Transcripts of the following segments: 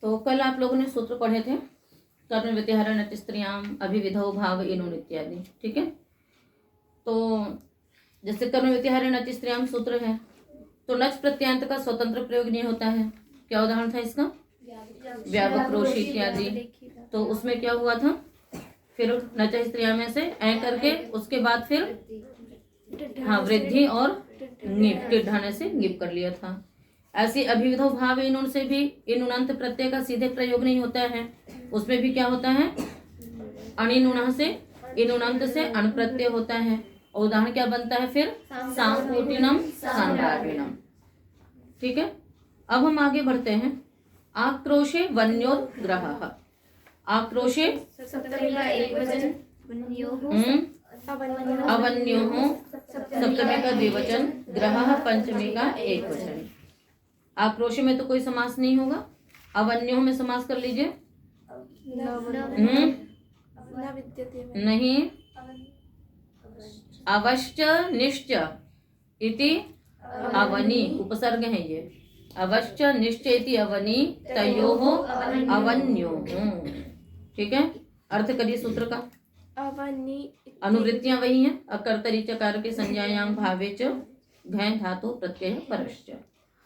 तो कल आप लोगों ने सूत्र पढ़े थे कर्ण व्यतिहार नट स्त्रियाम अभिविधौ भाव इनोन इत्यादि, ठीक है। तो जैसे कर्ण व्यतिहार नट स्त्रियाम सूत्र है तो नच प्रत्यांत का स्वतंत्र प्रयोग नहीं होता है। क्या उदाहरण था इसका? व्यावक्रोशी इत्यादि। तो उसमें क्या हुआ था, फिर नच स्त्रिया में से ऐ करके उसके बाद फिर हाँ वृद्धि और ङिप टिढ़ाने से ङिप कर लिया था। ऐसे अभिविधो भाव इनुन से भी इनुनंत प्रत्यय का सीधे प्रयोग नहीं होता है, उसमें भी क्या होता है अणिनुण से इनुनंत से अण प्रत्यय होता है। और उदाहरण क्या बनता है फिर सांकोटिनम सांगारिणम, ठीक है। अब हम आगे बढ़ते हैं। आक्रोशे वन्योग्रहः। आक्रोशे सप्तमी का एकवचन, अवन्योः सप्तमी का द्विवचन, ग्रहः पंचमी का एकवचन। आक्रोश में तो कोई समास नहीं होगा, अवन्योः में समास कर लीजिए। नहीं, अवश्च निश्च इति अवनी उपसर्ग है ये। अवश्च निश्च इति अवनी तयोः अवन्योः, ठीक है। अर्थ करिए सूत्र का। अनुवृत्तियां वही हैं। अकर्तरी चकार के संज्ञायाम भावे च घै धातु प्रत्यय परश्च।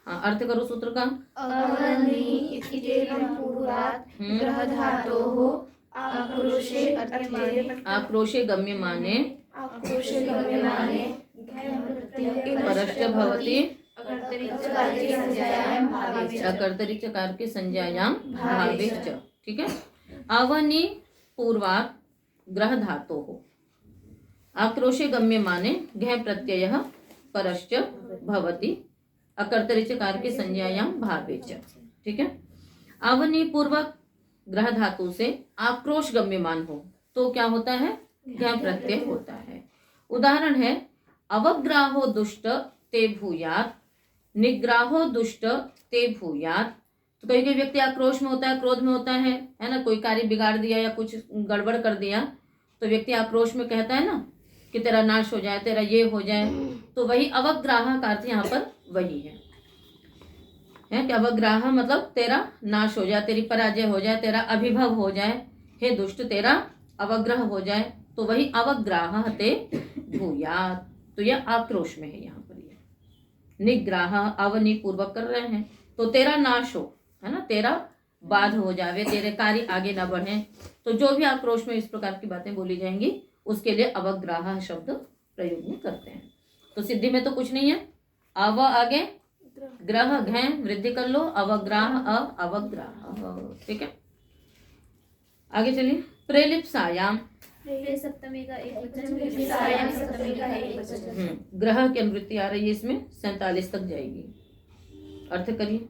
हाँ, अर्थ करो सूत्र का। आक्रोशे गम्यमाने परश्च भवति अकर्तरी चकार के संज्ञायाम भावे च, ठीक है। अवनी पूर्वात् ग्रह धातो हो। आक्रोशे गम्यमाने घै प्रत्यय परश्च भवति अकर्तरी चकार के संज्ञायाम भावे च, ठीक है। अवनी पूर्वक ग्रह धातु से आक्रोश गम्यमान हो तो क्या होता है घै प्रत्यय होता है। उदाहरण है अवग्राहो दुष्ट ते भूयात्, निग्राहो दुष्ट ते भूयात्। तो कोई कोई व्यक्ति आक्रोश में होता है, क्रोध में होता है ना, कोई कार्य बिगाड़ दिया या कुछ गड़बड़ कर दिया तो व्यक्ति आक्रोश में कहता है ना कि तेरा नाश हो जाए, तेरा ये हो जाए। तो वही अवग्राह का अर्थ यहाँ पर वही है कि अवग्राह मतलब तेरा नाश हो जाए, तेरी पराजय हो जाए, तेरा अभिभव हो जाए, हे दुष्ट तेरा अवग्रह हो जाए। तो वही अवग्राह ते भूयात्, तो यह आक्रोश में है। यहाँ पर यह निग्राह अवनी पूर्वक कर रहे हैं तो तेरा नाश हो, है ना, तेरा बाध हो जावे, तेरे कार्य आगे ना बढ़े। तो जो भी आक्रोश में इस प्रकार की बातें बोली जाएंगी उसके लिए अवग्राह शब्द प्रयोग में करते हैं। तो सिद्धि में तो कुछ नहीं है। अव आगे ग्रह घै वृद्धि कर लो, अवग्राह अवग्राह, ठीक है। आगे चलिए। प्रेलिप्सायाम सप्तमी का एकवचन, लिप्सायाम सप्तमी का एकवचन। ग्रह की अनुवृत्ति आ रही है इसमें 47 तक जाएगी। अर्थ करिए।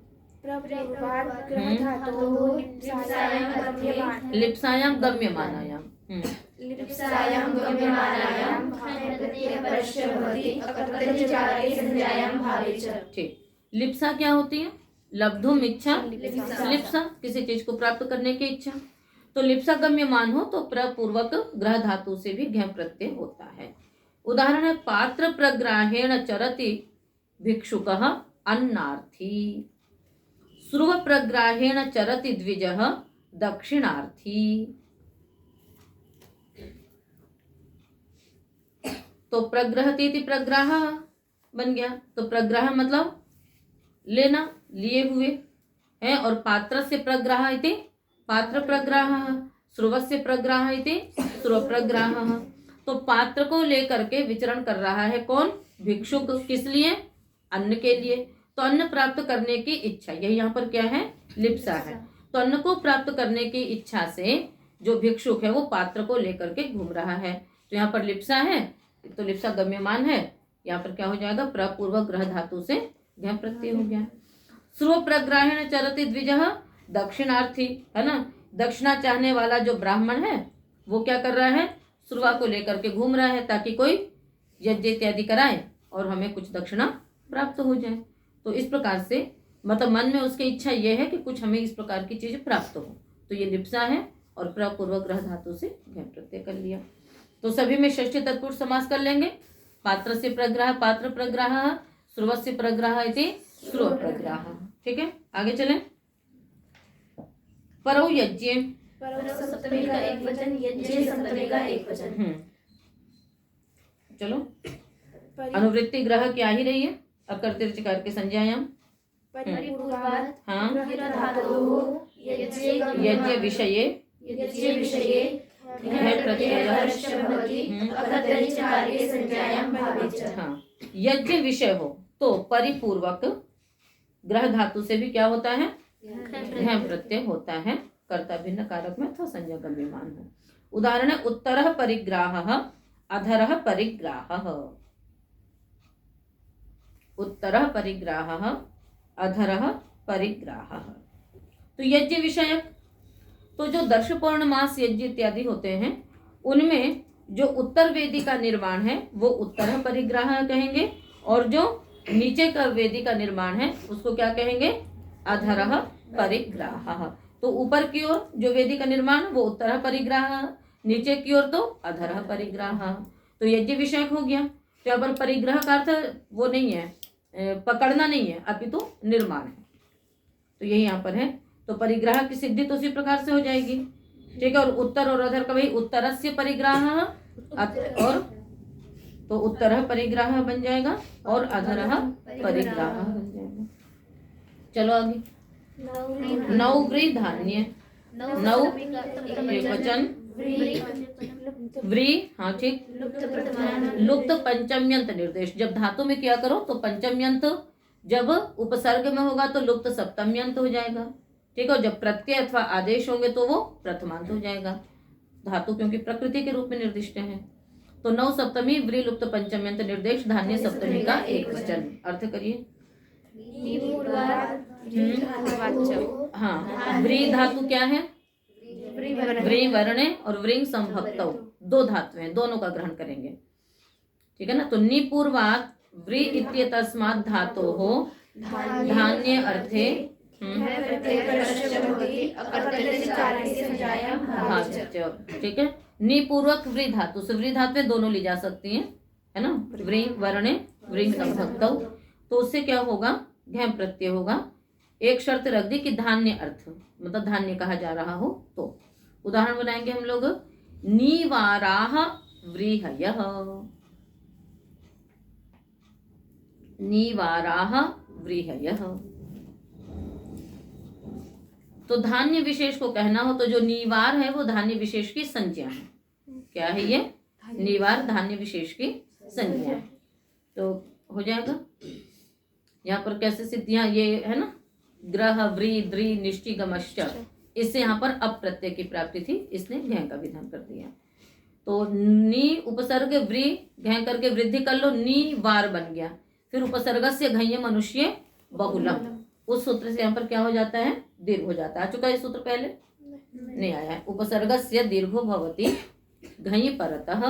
लिप्सायाम गम्यमानायाम, ठीक। लिप्सा क्या होती है? लब्धुम इच्छा, लिप्सा किसी चीज को प्राप्त करने की इच्छा। तो लिप्सा गम्यमान हो तो प्रपूर्वक ग्रह धातु से भी घै प्रत्यय होता है। उदाहरण है पात्र प्रग्राहेण चरति भिक्षुकः अन्नार्थी, श्रुव प्रग्राहेण चरति द्विजः दक्षिणार्थी। तो प्रग्रहति प्रग्राह बन गया। तो प्रग्रह मतलब लेना, लिए हुए है। और पात्र से प्रग्राह इति पात्र प्रग्राह, श्रुव से प्रग्राह इति श्रुव प्रग्राह। तो पात्र को लेकर के विचरण कर रहा है कौन? भिक्षुक। किस लिए? अन्न के लिए। तो अन्न प्राप्त करने की इच्छा, यही यहाँ पर क्या है? लिप्सा है। तो अन्न को प्राप्त करने की इच्छा से जो भिक्षुक है वो पात्र को लेकर के घूम रहा है। तो यहाँ पर लिप्सा है तो लिप्सा गम्यमान है। यहाँ पर क्या हो जाएगा? प्रपूर्वक ग्रह धातु से घै प्रत्यय हो गया। श्रुव प्रग्राहेण चरति द्विजः दक्षिणार्थी, है ना, दक्षिणा चाहने वाला जो ब्राह्मण है वो क्या कर रहा है? श्रुवा को लेकर के घूम रहा है ताकि कोई यज्ञ इत्यादि कराए और हमें कुछ दक्षिणा प्राप्त हो जाए। तो इस प्रकार से मतलब मन में उसकी इच्छा ये है कि कुछ हमें इस प्रकार की चीज प्राप्त हो। तो ये लिप्सा है और प्रपूर्वक ग्रह धातु से घै प्रत्यय कर लिया। तो सभी में षष्ठी तत्पुरुष समास कर लेंगे। पात्र से प्रग्रह पात्र प्रग्रह, श्रुव से प्रग्रह इति श्रुव प्रग्रह, ठीक है। आगे चलें। परौ यज्ञ, परौ सप्तमी का एक वचन, यज्ञ सप्तमी का एक वचन। चलो अनुवृत्ति ग्रह क्या ही रही है, अकर्तृ चकार के संज्ञायाम। परिपूर्वात् हाँ, ग्रहधातोः यज्ञ विषये यज्ञ विषये घः प्रत्ययः परस्य भवति अकर्तरि चकारे संज्ञायां भावे च। हाँ, यज्ञ विषय हो तो परिपूर्वक ग्रह धातु से भी क्या होता है, घः प्रत्यय होता है, कर्ता भिन्न कारक में अथवा संज्ञा गम्यमान हो। उदाहरण है उत्तरः परिग्राहः, अधरः परिग्राहः। उत्तरः परिग्राहः, अधरः परिग्राहः। तो यज्ञ विषयक, तो जो दर्श पौर्णमास यज्ञ इत्यादि होते हैं उनमें जो उत्तर वेदी का निर्माण है वो उत्तर परिग्राह कहेंगे, और जो नीचे का वेदी का निर्माण है उसको क्या कहेंगे, अधरः परिग्राह। तो ऊपर की ओर जो वेदी का निर्माण वो उत्तर परिग्राह, नीचे की ओर तो अधरः परिग्राह। तो यज्ञ विषयक हो गया। तो यहाँ पर परिग्रह का अर्थ वो नहीं है, पकड़ना नहीं है, अपितु निर्माण है। तो यही यहाँ पर है। तो परिग्रह की सिद्धि तो उसी प्रकार से हो जाएगी, ठीक है। और उत्तर और अधर का भाई उत्तरस्य परिग्रह, और तो उत्तर परिग्रह बन जाएगा और अधर परिग्रह बन जाएगा। चलो आगे। नौ व्री धान्य, नौ एक वचन, व्री, हाँ ठीक, लुप्त पंचम्यंत निर्देश। जब धातु में क्या करो तो पंचम्यंत, जब उपसर्ग में होगा तो लुप्त सप्तम्यंत हो जाएगा, ठीक है। और जब प्रत्यय अथवा आदेश होंगे तो वो प्रथमांत हो जाएगा। धातु क्योंकि प्रकृति के रूप में निर्दिष्ट है। तो नौ सप्तमी व्री लुप्त पंचम्यंत निर्देश, धान्य सप्तमी का एक वचन। अर्थ करिए। हाँ, व्री धातु क्या है, व्री वर्णे और व्रिंग संभक्तौ, दो धातुएं, दोनों का ग्रहण करेंगे, ठीक है ना। तो निपूर्वात् व्री इत्येतस्मात् धातोः धान्य अर्थे ठीक है। निपूर्वक व्री धातु से व्री धातुएं दोनों ली जा सकती हैं, है ना। व्रिंग वर्णे व्रिंग संभक्तौ, तो उससे क्या होगा, घः प्रत्यय होगा। एक शर्त रख दी कि धान्य अर्थ मतलब धान्य कहा जा रहा हो। तो उदाहरण बनाएंगे हम लोग, निवाराः व्रीहयः, निवाराः व्रीहयः। तो धान्य विशेष को कहना हो तो जो निवार है वो धान्य विशेष की संज्ञा है। क्या है ये, निवार धान्य विशेष की संज्ञा है। तो हो जाएगा। यहाँ पर कैसे सिद्धियां, ये है ना, ग्रह व्री द्रि निष्टि गमश्च, इससे यहाँ पर अप्रत्यय की प्राप्ति थी, इसने घः का विधान कर दिया। तो नी उपसर्ग व्री घः करके वृद्धि कर लो, नी वार बन गया। फिर उपसर्ग से घय मनुष्य बहुलम, उस सूत्र से यहाँ पर क्या हो जाता है, दीर्घ हो जाता है। आ चुका है सूत्र, पहले नहीं आया है। उपसर्ग से दीर्घो भवति घय परतः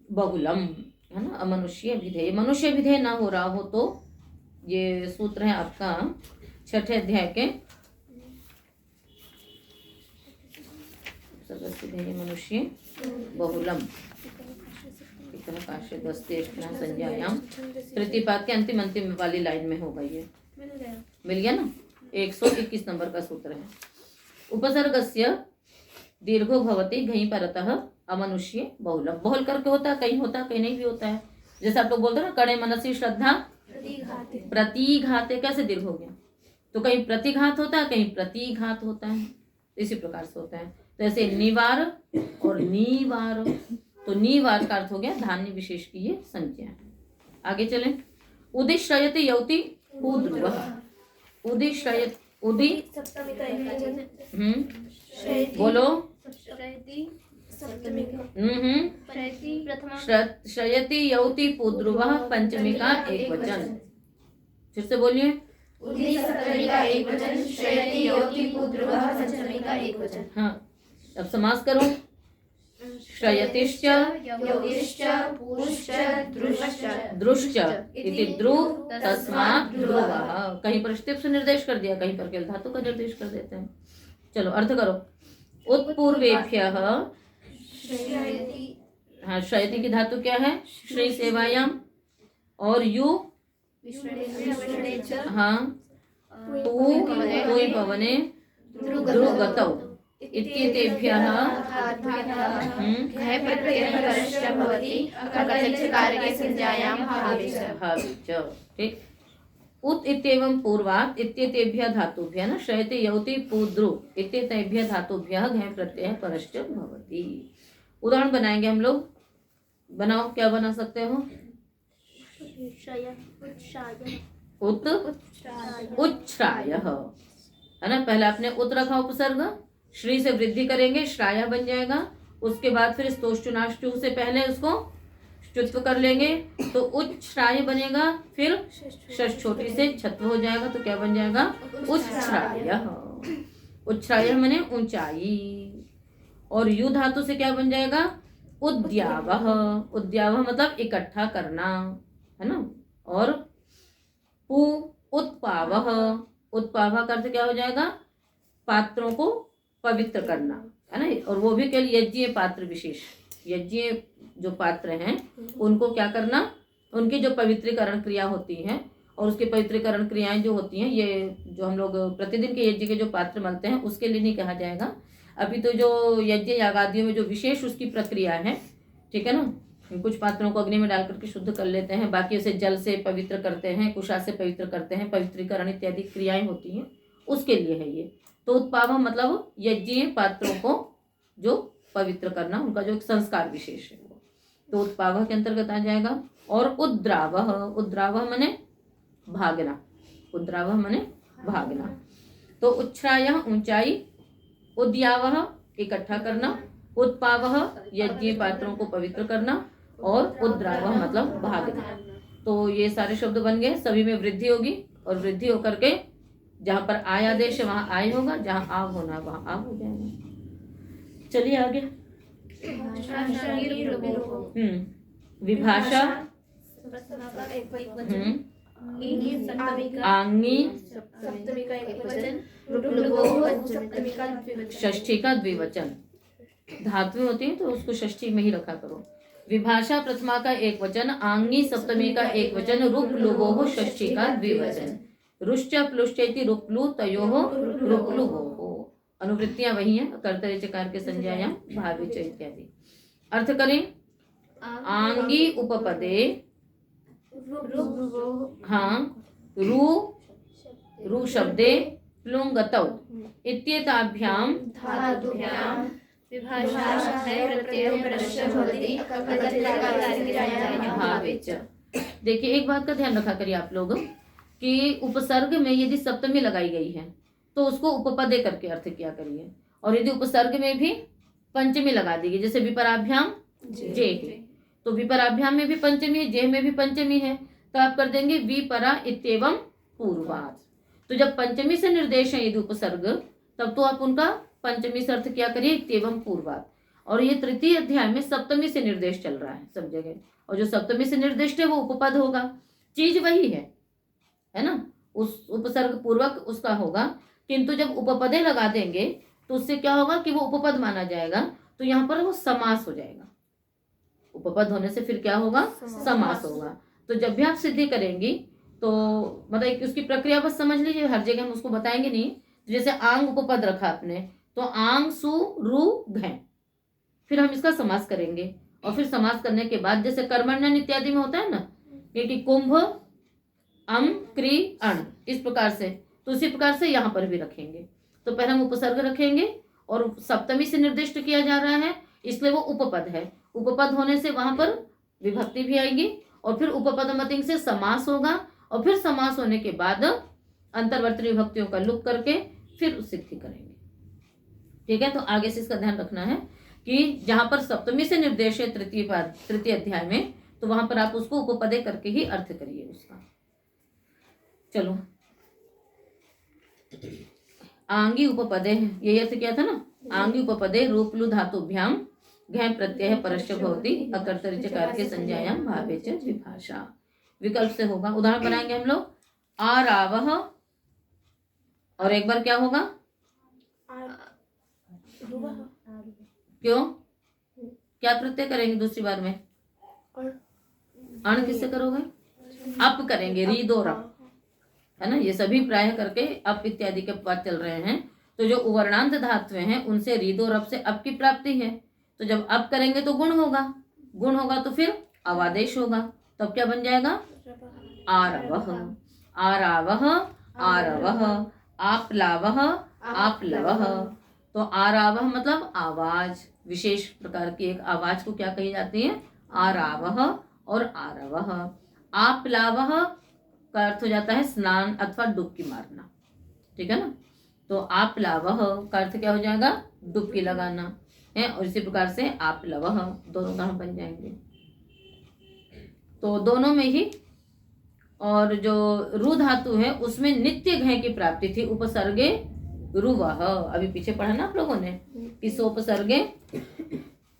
बहुलम, है ना। अमनुष्य विधेय, मनुष्य विधेय ना हो रहा हो तो ये सूत्र है आपका छठे अध्याय के मनुष्य बहुलम संज्ञायाम प्रतिपाद के अंतिम अंतिम वाली लाइन में होगा। ये मिल गया ना। 121 नंबर का सूत्र है। उपसर्गस्य दीर्घो भवति घई परतः अमनुष्य बहुलम। बहुल करके होता है, कहीं होता है कहीं नहीं भी होता है। जैसे आप लोग बोलते हैं ना, कड़े मनसी श्रद्धा प्रतिघाते, कैसे दीर्घ हो गया, तो कहीं प्रतिघात होता है कहीं प्रतिघात होता है, इसी प्रकार से होता है। तो ऐसे निवार और नीवार, तो नीवार का अर्थ हो गया धान्य विशेष की ये संज्ञा है। आगे चलें। उदिश्रयते यौति उद्रुवः, उदिश्रयत उदि सप्तमी का एक वचन, बोलो सप्तमी का श्रयति यौति पुद्रुवः पंचमी का एक वचन। फिर से बोलिए। उदि सप्तमी का एक वचन, श्रयति यौति पुद्रुवः पंचमी का एक वचन। हाँ, अब समास करो। श्रयतिश्च यौतिश्च पूश्च दृश्च दृश्च इति ध्रुव तस्मात् ध्रुवः। कहीं पर स्थिप से निर्देश कर दिया, कहीं पर केवल धातु का निर्देश कर देते हैं। चलो अर्थ करो। उत्पूर्वेभ्यः, हाँ, श्रयति की धातु क्या है, श्री सेवायाम, और यु, हाँ, तुयि भवने ध्रुवगतौ इत्येतेभ्यः घः प्रत्ययः परश्च भवति अकर्तरि कारके संज्ञायां भावे च। भावे च। ठीक। उत इत्येवं पूर्वात् इत्येतेभ्यः धातुभ्यः न शयते यौति पूद्रु इत्येतेभ्यः धातुभ्यः घः प्रत्ययः परश्च भवति। उदाहरण बनाएंगे हम लोग। बनाओ, क्या बना सकते हो? उत उच्छ्रायः, है ना। पहले आपने उत रखा उपसर्ग, श्री से वृद्धि करेंगे, श्राय बन जाएगा। उसके बाद फिर स्तोष्टुनाष्टु से पहले उसको ष्टुत्व कर लेंगे तो उच्छ्राय बनेगा। फिर षष्ठ छोटी से छत्व हो जाएगा तो क्या बन जाएगा? उच्छ्रायः। उच्छ्रायः माने ऊंचाई। और यु धातु से क्या बन जाएगा? उद्यावः। उद्यावः मतलब इकट्ठा करना, है ना। और पु उत्पावः। उत्पावः का अर्थ क्या हो जाएगा? पात्रों को पवित्र करना, है ना। और वो भी केवल यज्ञीय पात्र विशेष, यज्ञीय जो पात्र हैं उनको क्या करना, उनकी जो पवित्रीकरण क्रिया होती है। और उसके पवित्रीकरण क्रियाएं जो होती हैं, ये जो हम लोग प्रतिदिन के यज्ञ के जो पात्र मलते हैं उसके लिए नहीं कहा जाएगा। अभी तो जो यज्ञ यागादियों में जो विशेष उसकी प्रक्रिया है, ठीक है ना। कुछ पात्रों को अग्नि में डाल करके शुद्ध कर लेते हैं, बाकी उसे जल से पवित्र करते हैं, कुशा से पवित्र करते हैं, पवित्रीकरण इत्यादि क्रियाएं होती हैं, उसके लिए है ये। तो उत्पाव मतलब यज्ञीय पात्रों को जो पवित्र करना, उनका जो संस्कार विशेष है वो, तो उत्पाव के अंतर्गत आ जाएगा। और उद्रावह। उद्रावह माने भागना। उद्रावह माने भागना। तो उच्छ्रायः ऊंचाई, उद्यावह इकट्ठा करना, उत्पावह यज्ञीय पात्रों को पवित्र करना, और उद्रावह मतलब भागना। तो ये सारे शब्द बन गए। सभी में वृद्धि होगी, और वृद्धि होकर के जहां पर आय आदेश है वहां आय होगा, जहां आव होना है वहां आव हो जाएगा। चलिए आगे। विभाषा, आंगी षष्ठी का द्विवचन। धातुएं होती हैं तो उसको षष्ठी में ही रखा करो। विभाषा प्रथमा का एक वचन, आंगी सप्तमी का एक वचन, रुप लुगोः षष्ठी का द्विवचन। रुश्च प्लुश्चेति रुप्लु तयोः रुप्लुगोः। अनुवृत्तियां वही हैं, कर्तरि चकार के संज्ञायां भावे च इत्यादि। अर्थ करें। आंगी उपपदे, हाँ, रु शब्दे प्लुंगतौ इत्येताभ्याम धातुभ्यां विभाषा प्रत्ययः परश्च भवति अकर्तरि कारके संज्ञायां भावे च। देखिए, एक बात का ध्यान रखा करिए आप लोग कि उपसर्ग में यदि सप्तमी लगाई गई है तो उसको उपपदे करके अर्थ किया करिए। और यदि उपसर्ग में भी पंचमी लगा दी गई, जैसे विपराभ्याम जे, तो विपराभ्याम में भी पंचमी है, जे में भी पंचमी है, तो आप कर देंगे विपरा इत्येवं पूर्वात्। तो जब पंचमी से निर्देश है यदि उपसर्ग, तब तो आप उनका पंचमी से अर्थ क्या करिए, इत्येवं पूर्वात्। और ये तृतीय अध्याय में सप्तमी से निर्देश चल रहा है सब जगह, और जो सप्तमी से निर्दिष्ट है वो उपपद होगा। चीज वही है ना, उस उपसर्ग पूर्वक उसका होगा। किंतु जब उपपदे लगा देंगे तो उससे क्या होगा कि वो उपपद माना जाएगा, तो यहाँ पर वो समास हो जाएगा। उपपद होने से फिर क्या होगा, समास होगा। तो जब भी आप सिद्धि करेंगी तो मतलब उसकी प्रक्रिया बस समझ लीजिए, हर जगह हम उसको बताएंगे नहीं। तो जैसे आंग उपपद रखा आपने, तो आंग सु रु घ, फिर हम इसका समास करेंगे। और फिर समास करने के बाद जैसे कर्मण्यन इत्यादि में होता है ना, कि कुंभ अम क्री अण, इस प्रकार से, तो उसी प्रकार से यहाँ पर भी रखेंगे। तो पहले हम उपसर्ग रखेंगे, और सप्तमी से निर्दिष्ट किया जा रहा है इसलिए वो उपपद है। उपपद होने से वहां पर विभक्ति भी आएगी, और फिर उपपद मतिंग से समास होगा, और फिर समास होने के बाद अंतर्वर्ती विभक्तियों का लुक करके फिर सिद्धि करेंगे। ठीक है, तो आगे से इसका ध्यान रखना है कि जहां पर सप्तमी से निर्देश है तृतीय अध्याय में, तो वहां पर आप उसको उपपदे करके ही अर्थ करिए उसका। चलो, आंगी उपपदे, यही अर्थ किया था ना। आंगी उपपदे रूपलु धातुभ्याम घ प्रत्यय परश्च भवति अकर्तरि चकार के संज्ञायां भावे च विभाषा। विकल्प से होगा। उदाहरण बनाएंगे हम लोग। आरावह, और एक बार क्या होगा, क्यों, क्या प्रत्यय करेंगे दूसरी बार में? अण किससे करोगे? अप करेंगे, री दो रप, है ना, ये सभी प्राय करके अप इत्यादि के बाद चल रहे हैं। तो जो उवर्णांत धातुएं हैं उनसे रीद और अप से अप की प्राप्ति है। तो जब अप करेंगे तो गुण होगा, गुण होगा तो फिर अवादेश होगा, तब क्या बन जाएगा? आरवह, आरावह, आरवह, आप्लावह, आप्लवह। तो आरावह मतलब आवाज, विशेष प्रकार की एक आवाज को क्या कही जाती है? आरावह और आरवह। आप्लावह का अर्थ हो जाता है स्नान अथवा डुबकी मारना, ठीक है ना। तो आप्लावह का अर्थ क्या हो जाएगा? डुबकी लगाना है। और इसी प्रकार से आप्लवह, दोनों का हम बन जाएंगे। तो दोनों में ही, और जो रु धातु है उसमें नित्य घय की प्राप्ति थी, उपसर्गे रुवह। अभी पीछे पढ़ा ना आप लोगों ने, इसोपसर्गे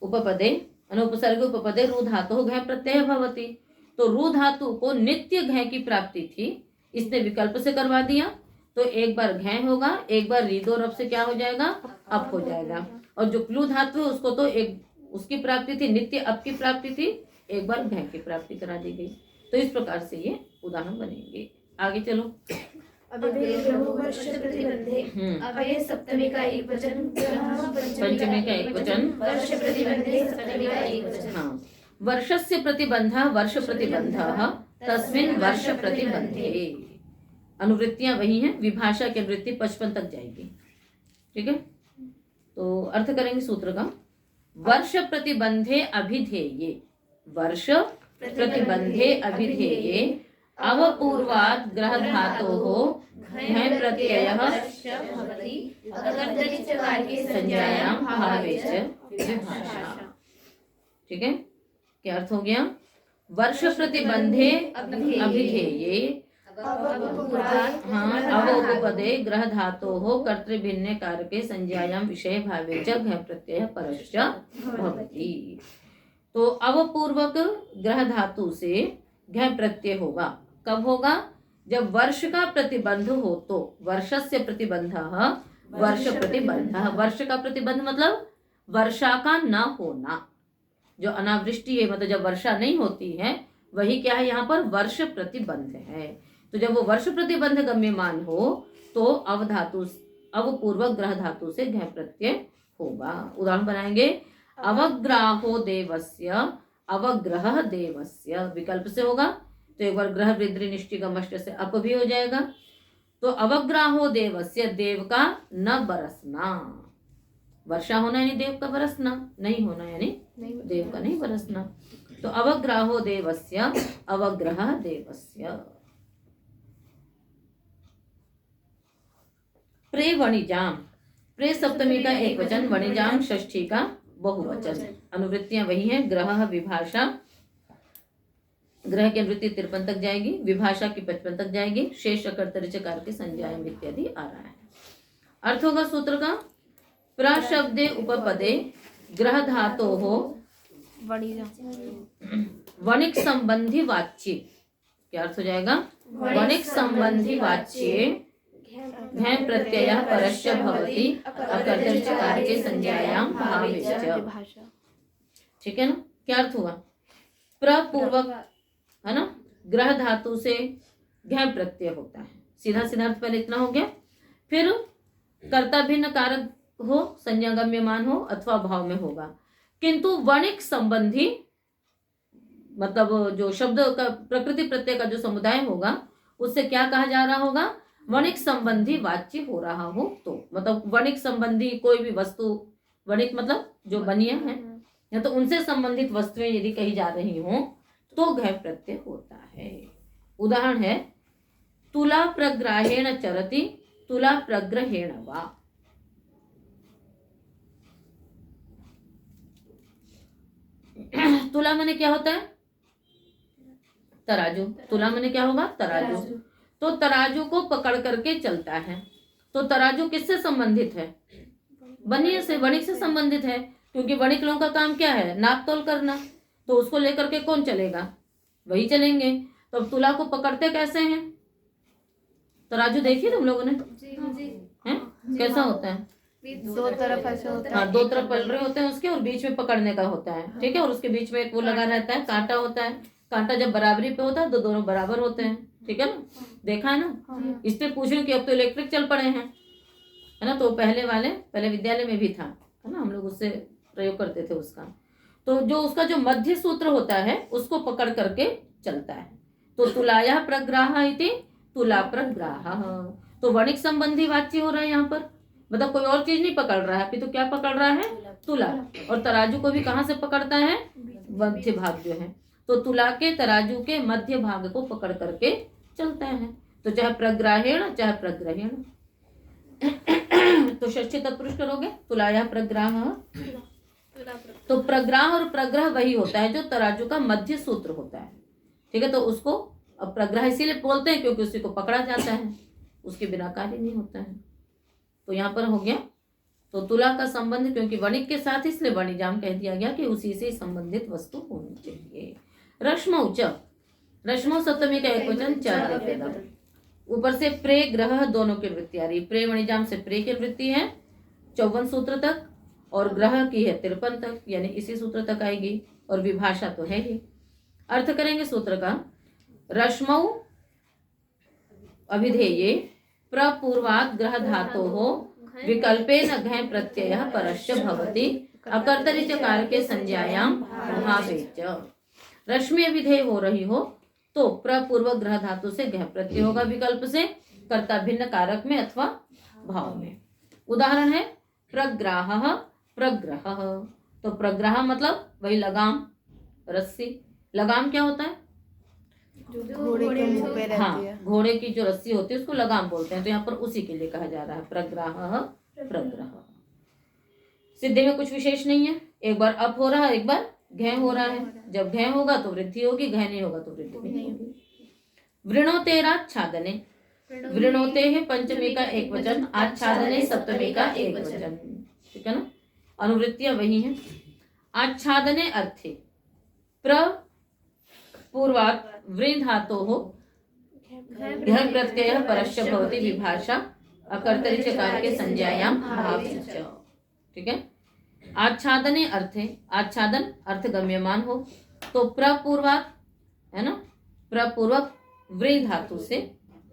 उपपदे, अनुपसर्गे उपपदे रु धातु घय प्रत्यय भवति। तो रु धातु को नित्य घय की प्राप्ति थी, इसने विकल्प से करवा दिया। तो एक बार घय होगा, एक बार रीद और अप से क्या हो जाएगा? अप हो जाएगा। और जो क्लू धातु है उसको तो एक उसकी प्राप्ति थी, नित्य अप की प्राप्ति थी, एक बार घय की प्राप्ति करा दी गई। तो इस प्रकार से ये उदाहरण बनेंगे। आगे चलो। अभय सप्तमी का एक वचन, पंचमी का एक वचन, वर्ष प्रतिबंधे सप्तमी का एक वचन। हाँ, वर्षस्य प्रतिबंधः वर्ष प्रतिबंधः तस्मिन् वर्ष प्रतिबंधे। अनुवृत्तियां वही हैं, विभाषा की वृत्ति 55 तक जाएगी, ठीक है। तो अर्थ करेंगे सूत्र का। वर्ष प्रतिबंधे अभिधेये, वर्ष प्रतिबंधे अभिधेये अवपूर्वात् ग्रह धातोः घय प्रत्ययः भवति अकर्तरि चकार के संज्ञायां भावे च विभाषा, ठीक है। क्या अर्थ हो गया? वर्ष प्रतिबंधे अभिधेये, हाँ, अवोपपदे ग्रह धातोः कर्तृभिन्ने कारके संज्ञायां विषय भावे च घय प्रत्ययः परश्च भवति। तो अवपूर्वक ग्रह धातु से घय प्रत्यय होगा। कब होगा? जब वर्ष का प्रतिबंध हो। तो वर्षस्य प्रतिबंधः वर्ष प्रतिबंधः, वर्ष का प्रतिबंध मतलब वर्षा का न होना, जो अनावृष्टि है, मतलब जब वर्षा नहीं होती है, वही क्या है यहाँ पर? वर्ष प्रतिबंध है। तो जब वो वर्ष प्रतिबंध गम्यमान हो तो अवधातु, अवपूर्वक ग्रह धातु से घय प्रत्यय होगा। उदाहरण बनाएंगे। अवग्राहो देवस्य, अवग्रह देवस्य, विकल्प से होगा तो एक बार ग्रह वृद्धि निष्ठिगमष्ट से अप भी हो जाएगा। तो अवग्राहो देवस्य, देव का न बरसना, वर्षा होना यानी देव का बरसना, नहीं होना यानी देव का नहीं बरसना। तो अवग्राहो देवस्य, अवग्रह देवस्य। प्रे वणिजाम, प्रे सप्तमी का एक वचन, वणिजाम षष्ठी का बहुवचन। अनुवृत्तियां वही हैं, ग्रह विभाषा, ग्रह की वृत्ति 53 तक जाएगी, विभाषा की 55 तक जाएगी, शेष कर्तरि चकार के संज्ञायाम इत्यादि आ रहा है। अर्थ होगा सूत्र का। प्रशब्दे उपपदे ग्रह धातोः वणिक संबंधी वाच्य, क्या अर्थ हो जाएगा? वणिक संबंधी वाच्य घय प्रत्ययः परश्च भवति अकर्तरि चकार के संज्ञायां भावे च, ठीक है ना। क्या अर्थ हुआ? प्रपूर्वक, है ना, ग्रह धातु से घय प्रत्यय होता है। सीधा सीधा अर्थ पहले इतना हो गया। फिर कर्ता भिन्न कारक हो, संज्ञा गम्यमान हो अथवा भाव में होगा, किंतु वणिक संबंधी, मतलब जो शब्द का प्रकृति प्रत्यय का जो समुदाय होगा उससे क्या कहा जा रहा होगा? वणिक संबंधी वाच्य हो रहा हो। तो मतलब वणिक संबंधी कोई भी वस्तु, वणिक मतलब जो बनिया है, या तो उनसे संबंधित वस्तुएं यदि कही जा रही हो तो घय प्रत्यय होता है। उदाहरण है, तुला प्रग्राहेण चरति, तुला प्रग्रहेण वा। तुला माने क्या होता है? तराजू। तुला माने क्या होगा? तराजू। तो तराजू को पकड़ करके चलता है। तो तराजू किससे संबंधित है? बनिए से, वणिक से संबंधित है, क्योंकि वणिक लोगों का काम क्या है? नाप तोल करना। तो उसको लेकर के कौन चलेगा? वही चलेंगे। तो अब तुला को पकड़ते कैसे हैं? तराजू देखिए तुम लोगों ने, हैं? कैसा होता है? दो तरफ ऐसे होता है। हाँ, दो तरफ पल रहे होते हैं उसके, और बीच में पकड़ने का होता है, ठीक है। और उसके बीच में एक वो लगा रहता है, कांटा होता है। कांटा जब बराबरी पे होता है तो दोनों बराबर होते हैं, ठीक है ना, देखा है ना। इस पे पूछ रही हूँ कि अब तो इलेक्ट्रिक चल पड़े हैं, है ना। तो पहले विद्यालय में भी था, है ना, हम लोग उससे प्रयोग करते थे उसका। तो जो उसका जो मध्य सूत्र होता है उसको पकड़ करके चलता है। तो तुलाया प्रग्राह इति तुला प्रग्राह, तो वणिक संबंधी वाच्य हो रहा है यहाँ पर, मतलब कोई और चीज नहीं पकड़ रहा है, अभी तो क्या पकड़ रहा है, तुला। और तराजू को भी कहाँ से पकड़ता है, मध्य भाग जो है, तो तुला के तराजू के मध्य भाग को पकड़ करके चलता है। तो चाहे प्रग्राहेण चाहे प्रग्रहेण, तो षष्ठी तत्पुरुष करोगे, तुलाया प्रग्राह। तो प्रग्राह और प्रग्रह वही होता है जो तराजू का मध्य सूत्र होता है, ठीक है। तो उसको अब प्रग्रह इसीलिए बोलते हैं क्योंकि उसी को पकड़ा जाता है, उसके बिना कार्य नहीं होता है। तो यहाँ पर हो गया, तो तुला का संबंध क्योंकि वणिक के साथ इसलिए वणिजाम कह दिया गया कि उसी से संबंधित वस्तु होनी चाहिए। रश्मौ च, रश्मौ सप्तमी का एक वचन च, ऊपर से प्रे ग्रह दोनों की वृत्ति आ रही। प्रे वणिजाम से प्रे की वृत्ति है 54 सूत्र तक, और ग्रह की है 53 तक, यानी इसी सूत्र तक आएगी, और विभाषा तो है ही। अर्थ करेंगे सूत्र का, रश्मौ अभिधेये प्रपूर्वात् ग्रह धातो हो विकल्पेन घ प्रत्यय परस्य भवति अकर्तरि चकार के संज्ञायाम भावे च। रश्मि अभिधेय हो रही हो तो प्रपूर्व ग्रह धातु से घ प्रत्यय होगा विकल्प से, कर्ता भिन्न कारक में अथवा भाव में। उदाहरण है प्रग्राह प्रग्रह, तो प्रग्रह मतलब वही लगाम, रस्सी। लगाम क्या होता है, घोड़े के मुंह पे रहती है। हाँ, घोड़े की जो रस्सी होती है उसको लगाम बोलते हैं। तो यहाँ पर उसी के लिए कहा जा रहा है प्रग्राह प्रग्रह। सिद्धि में कुछ विशेष नहीं है, एक बार अप हो रहा है, एक बार घ हो रहा है। जब घ होगा तो वृद्धि होगी, घ नहीं होगा तो वृद्धि नहीं होगी। वृणोतेराच्छादने, वृणोते है पंचमी का एक वचन, आच्छादने सप्तमी का एक वचन, ठीक है ना। अनुवृत्तियां वही हैं। आच्छादने अर्थे पूर्वात् वृण धातो हो घ प्रत्यय परस्य भवति विभाषा अकर्तरि चकार के संज्ञायाम भाव च, ठीक है। आच्छादने अर्थे, आच्छादन अर्थ गम्यमान हो तो प्रपूर्वात्, है ना, प्रपूर्वक वृण धातु से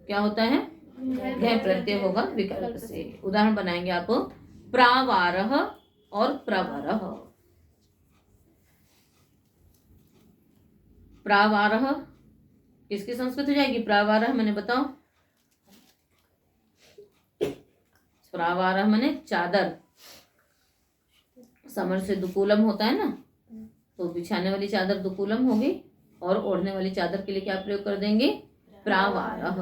क्या होता है, घ प्रत्यय होगा विकल्प से। उदाहरण बनाएंगे आप, प्रावारः और प्रवरः। प्रावारः किसकी संस्कृत हो जाएगी, प्रावारः मैंने बताओ, प्रावारः मैंने चादर, समर से दुकूलम होता है ना, तो बिछाने वाली चादर दुकूलम होगी, और ओढ़ने वाली चादर के लिए क्या प्रयोग कर देंगे, प्रावारः।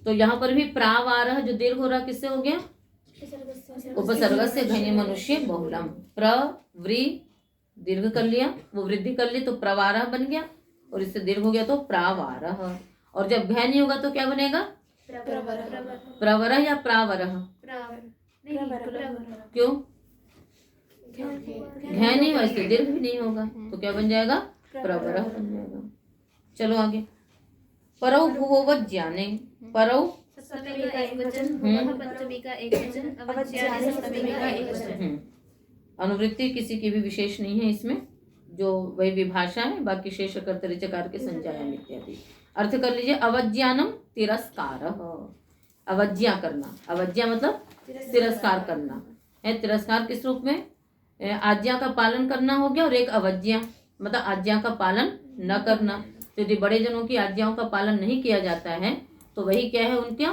तो यहाँ पर भी प्रावारः जो दीर्घ हो रहा किससे हो गया, उपसर्ग से घनी मनुष्य बहुलम। प्र वृ दीर्घ कर लिया, वो वृद्धि कर ली तो प्रवारः बन गया, और इससे दीर्घ हो गया तो प्रावारः। और जब घ नहीं होगा तो क्या बनेगा, प्रवरः या प्रावरः, क्यों, घ नहीं हुआ इसलिए दीर्घ भी नहीं होगा, तो क्या बन जाएगा, प्रवरः बन जाएगा। चलो आगे, परौ भुवोवज्ञाने, परौ सप्तमी का एक वचन, पंचमी का एक वचन, अवज्ञाने सप्तमी का एक वचन। अनुवृत्ति किसी की भी विशेष नहीं है इसमें, जो वही विभाषा है, बाकी शेष कर्तरि चकार के संज्ञायाम इत्यादि। अर्थ कर लीजिए, अवज्ञानम तिरस्कारः, अवज्ञा करना, अवज्ञा मतलब तिरस्कार करना है। तिरस्कार किस रूप में, आज्ञा का पालन करना हो गया, और एक अवज्ञा मतलब आज्ञा का पालन न करना। तो यदि बड़े जनों की आज्ञाओं का पालन नहीं किया जाता है तो वही क्या है, उनका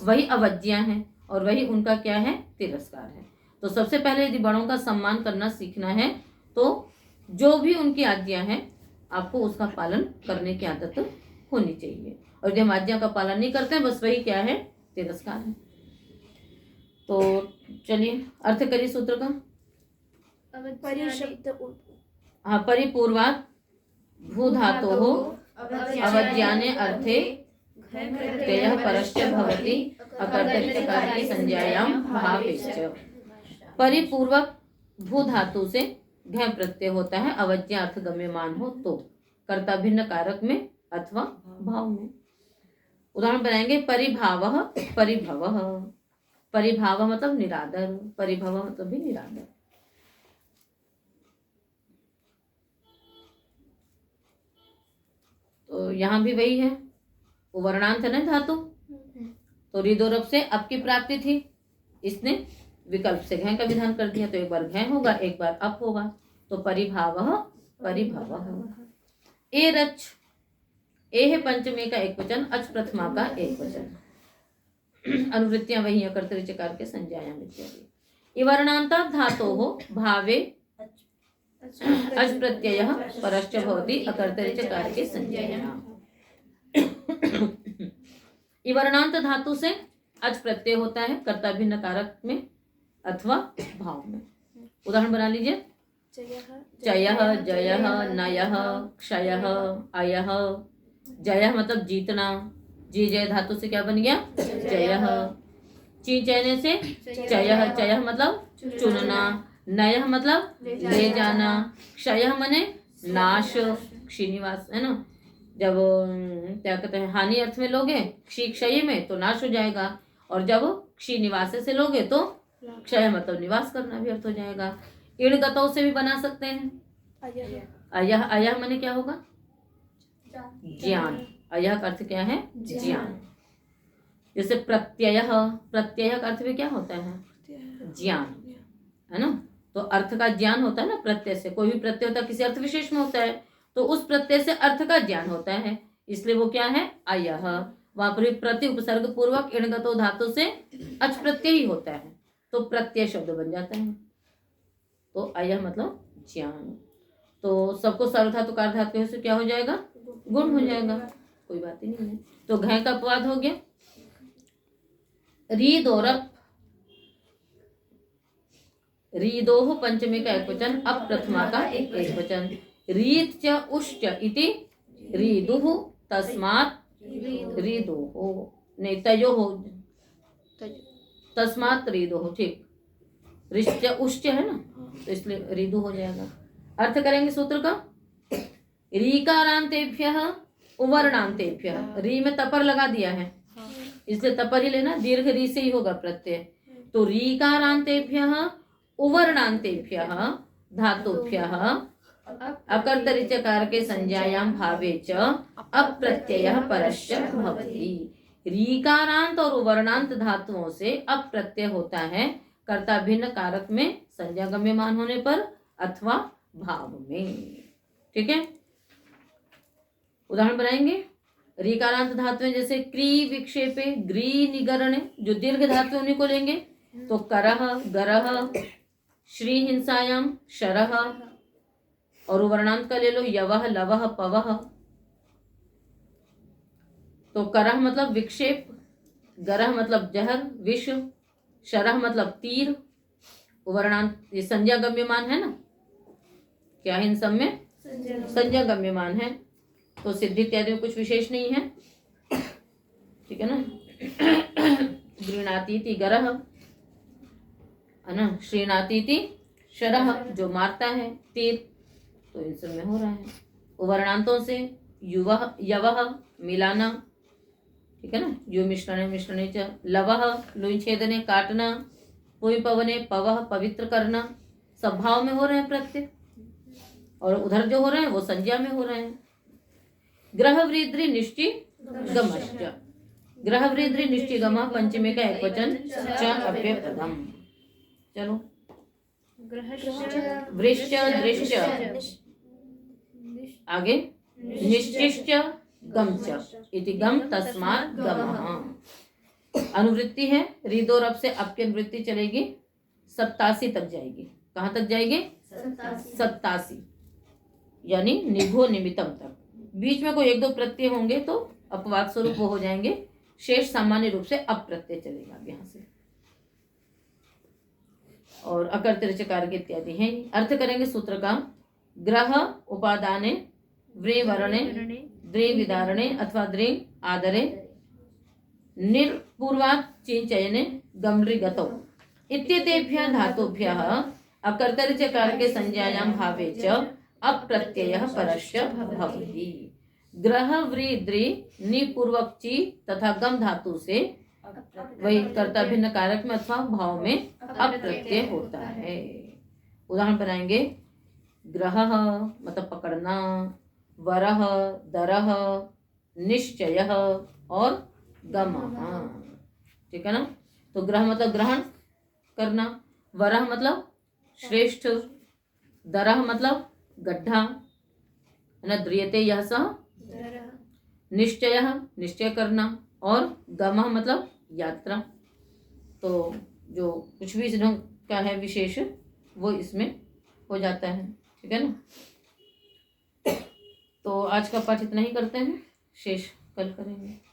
वही अवज्ञा है, और वही उनका क्या है, तिरस्कार है। तो सबसे पहले यदि बड़ों का सम्मान करना सीखना है तो जो भी उनकी आज्ञा है आपको उसका पालन करने की आदत होनी चाहिए, और यदि हम आज्ञा का पालन नहीं करते हैं बस वही क्या है, तिरस्कार है। तो चलिए अर्थ करिए सूत्र का। हाँ, परिपूर्वात् भू धातो हो अवज्ञाने अर्थे प्रत्ययः परस्य भवति अकर्तरि चकार की संज्ञायाम भावे च। परिपूर्वक भू धातु से घ प्रत्यय होता है, अवज्ञा अर्थ गम्यमान हो तो, कर्ता भिन्न कारक में अथवा भाव में। उदाहरण बनाएंगे, परिभावः परिभवः, परिभाव मतलब निरादर, परिभव मतलब भी निरादर। तो यहाँ भी वही है, वो वर्णांत है ना धातु, तो रिदोरप से अप की प्राप्ति थी, इसने विकल्प से घ का विधान कर दिया, तो एक बार घ होगा एक बार अप होगा, तो परिभावः परिभवः। ए रच, ए है पंचमी का एक वचन, अच प्रथमा का एक वचन। अनुवृत्तियां वही है, कर्तरी चकार के संज्ञायाम इत्यादि। इवर्णांता धातोः भावे अच प्रत्ययः परश्च भवति अकर्तरि चकार के संज्ञायाम। इवर्णांत धातु से अच प्रत्यय होता है कर्ता भिन्न कारक में अथवा भाव में। उदाहरण बना लीजिए, चयः जयः नयः क्षयः अयः। जयः मतलब जीतना, जी जय धातु से क्या बन गया, जयः। ची चयने से चयः, चयः मतलब चुनना, नयः मतलब ले जाना, क्षयः मने नाश, क्षीनिवास है ना, जब क्या कहते हैं हानि अर्थ में लोगे क्षी क्षय में तो नाश हो जाएगा, और जब क्षी निवास से लोगे तो क्षय मतलब निवास करना भी अर्थ हो जाएगा। इण गतों से भी बना सकते हैं, अयः, अयः मने क्या होगा, ज्ञान, अयः का अर्थ क्या है, ज्ञान। जैसे प्रत्ययः, प्रत्यय का अर्थ भी क्या होता है, ज्ञान, है ना, तो अर्थ का ज्ञान होता है ना प्रत्यय से, कोई भी प्रत्यय होता है किसी अर्थ विशेष में होता है, तो उस प्रत्यय से अर्थ का ज्ञान होता है, इसलिए वो क्या है, अयः। वहां पर प्रति उपसर्ग पूर्वक इणगतो धातु से अच प्रत्यय ही होता है, तो प्रत्यय शब्द बन जाता है, तो अयः मतलब ज्ञान। तो सबको सर्वधातुकार धातु से क्या हो जाएगा, गुण हो जाएगा, कोई बात ही नहीं है। तो घ का अपवाद हो गया, रीदोरप, रीदोह पंचमी का एक वचन, अप प्रथमा का एक वचन। रीत च उश्च इति रीदुः तस्मात् रीदोः, नहीं तयोः, तस्मात् रीदोः, ठीक, रिश्च उश्च है ना, तो इसलिए रीदु हो जाएगा। अर्थ करेंगे सूत्र का, रीकारांतेभ्यः उवर्णांतेभ्यः, री में तपर लगा दिया है इसलिए तपर ही लेना, दीर्घ री से ही होगा प्रत्यय, तो रीकारांतेभ्यः उवर्णांतेभ्यः धातुभ्यः अकर्तरि चकार के संज्ञायाम भावे च अप्रत्ययः परश्च भवति। रीकारांत और उवर्णांत धातुओं से अप्रत्यय होता है कर्ता भिन्न कारक में संज्ञा गम्यमान होने पर अथवा भाव में, ठीक है। उदाहरण बनाएंगे, रीकारांत धातुएं जैसे क्री विक्षेपे, ग्री निगरणे, जो दीर्घ धातु उन्हीं को लेंगे, तो करह गरह, श्री हिंसायाम शरह, और उवर्णांत का ले लो यवह लवह पवह। तो करह मतलब विक्षेप, गरह मतलब जहर विष, शरह मतलब तीर, उवर्णांत ये संज्ञा गम्यमान है ना, क्या है इन सब में, संज्ञा गम्यमान है, तो सिद्धि इत्यादि में कुछ विशेष नहीं है, ठीक है ना। गृणाती थी गरह है ना, श्रीणाती थी शरह, जो मारता है तीर, तो इन सब में हो रहा है। उवर्णांतों से युवह यवह मिलाना, ठीक है ना, यो मिश्रणे मिश्रणे च, लवह लुई छेदने काटना, पुई पवने पवह पवित्र करना, सब भाव में हो रहे हैं प्रत्यय, और उधर जो हो रहे हैं वो संज्ञा में हो रहे हैं। ग्रह वृद्धि निश्चय गमश्च, ग्रह वृद्धि निश्चय गम पंचमी का एक वचन, च अव्यय पदम। चलो, वृश्च दृश्च, आगे निश्चिश्च गमच इति गम तस्मात् गमः। अनुवृत्ति है, रीदोरप से अब की अनुवृत्ति चलेगी 87 तक जाएगी। कहाँ तक जाएगी, 87, यानी निघो निमित्तम तक। बीच में कोई एक दो प्रत्यय होंगे तो अपवाद स्वरूप वो हो जाएंगे, शेष सामान्य रूप से अप प्रत्यय चलेगा अब यहाँ से, और अकर्तरि चकार के इत्यादि हैं। अर्थ करेंगे सूत्र का, ग्रह उपादाने व्रे वर्णे द्रे विदारणे अथवा द्रे आदरे निर्पूर्वात् चिंचयने गम्रि गतौ इत्येतेभ्यः धातुभ्यः अकर्तरि चकार के संज्ञायां भावे च अप्रत्ययः परश्च भवति। ग्रह व्री द्रि निपूर्वक ची तथा गम धातु से वही कर्ता भिन्न कारक में अथवा भाव में अप्रत्यय होता है। उदाहरण बनाएंगे, ग्रह मतलब पकड़ना, वरह दरह निश्चयः और गमः। ठीक है ना। तो ग्रह मतलब ग्रहण करना, वरः मतलब श्रेष्ठ, दरः मतलब गड्ढा है ना, द्रियते यह सह, निश्चयः निश्चय करना, और गमः मतलब यात्रा। तो जो कुछ भी इस ढंग का है विशेष वो इसमें हो जाता है। ठीक है ना। तो आज का पाठ इतना ही करते हैं, शेष कल करेंगे।